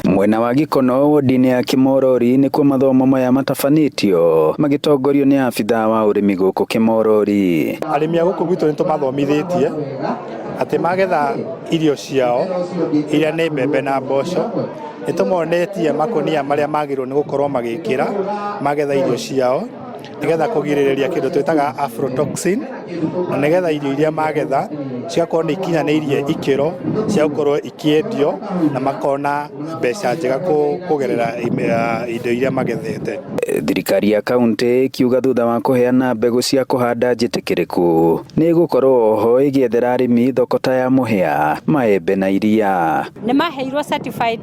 Mwena wa Gikono wodi-inĩ ya Kimorori nĩkuo mathomo maya matabanĩtio magĩtongorio nĩ abithaa wa ũrĩmi gũkũ Kimorori. Arĩmi a gũkũ gwitũ nĩtũmathomithĩtie atĩ magetha irio ciao iria nĩ mbembe na mboco, nĩtũmonetie makonia marĩa magĩrĩirwo nĩ gũkorwo magĩkĩra magetha irio ciao nĩgetha kũgirĩrĩria kĩndũ twĩtaga aflatoxin, na nĩgetha irio iria magetha cigakorwo nĩ ikinyanĩirie ikĩro cia gũkorwo ikĩendio na makona mbeca njega kũgerera indo iria magethete. Thirikari ya kaunti kiuga thutha wa kũheana mbegũ cia kũhanda njĩtĩkĩrĩku nĩ gũkorwo oho ĩgĩethera arĩmi thoko ta ya mũhĩa, maembe na iria. Nĩ maheirwo certified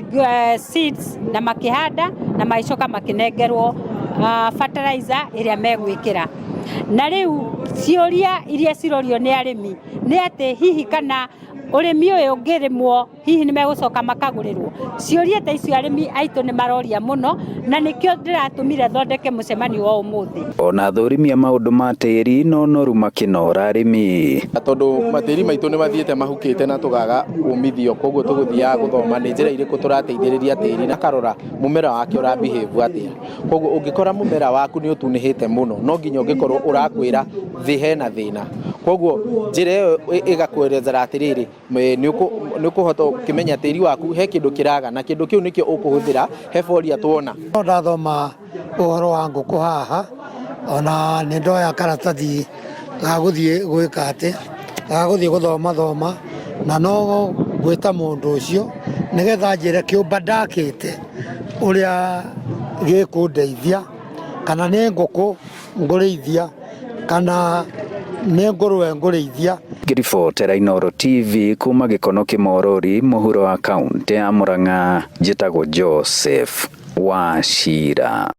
seeds na makĩhanda na magĩcoka makĩnengerwo fertilizer ĩrĩa megwĩkĩra. Na rĩu ciũria iria cirorio nĩ arĩmi nĩ atĩ hihi kana ũrĩmi ũyũ ũngĩrĩmwo hihi nĩ megũcoka makagũrĩrwo. Ciũria ta icio arĩmi aitũ nĩ maroria mũno, na nĩkĩo ndĩratũmire thondeke mũcemanio wa ũmũthĩ. Ona athũrimia maũndũ ma tĩri no noru makĩnora arĩmi. Tondũ matĩri maitũ nĩ mathiĩte mahukĩte na tũgaga umithio, koguo tũgũthiaga gũthoma nĩ njĩra irĩkũ tũrateithĩrĩria tĩri na karora mũmera wake ũra behave atĩa. Koguo ũngĩkora mũmera waku nĩ ũtunĩhĩte mũno, no nginya ũngĩkorwo ũrakwĩra thĩ hena thĩna. Koguo njĩra ĩyo ĩgakwerethera atĩrĩrĩ, nĩ ũkũhota ũkĩmenya tĩri waku he kĩndũ kĩraga na kĩndũ kĩu nĩkĩo ũkũhũthĩra he boria tuona. No ndathoma ũhoro wa ngũkũ haha, ona nĩ ndoya karatathi ga gũthiĩ gwĩka atĩ, ga gũthiĩ gũthoma na no gwĩta mũndũ ũcio nĩgetha njĩre kĩũmba ndakĩte ũrĩa gĩkũndeithia, kana nĩ ngũkũ ngũrĩithia kana nĩ ngũrũwe ngũrĩithia. Ngĩribotera Inooro TV kuma Gĩkono Kimorori, mũhuro wa kaunti ya Murang'a, njĩtagwo Joseph Wachira.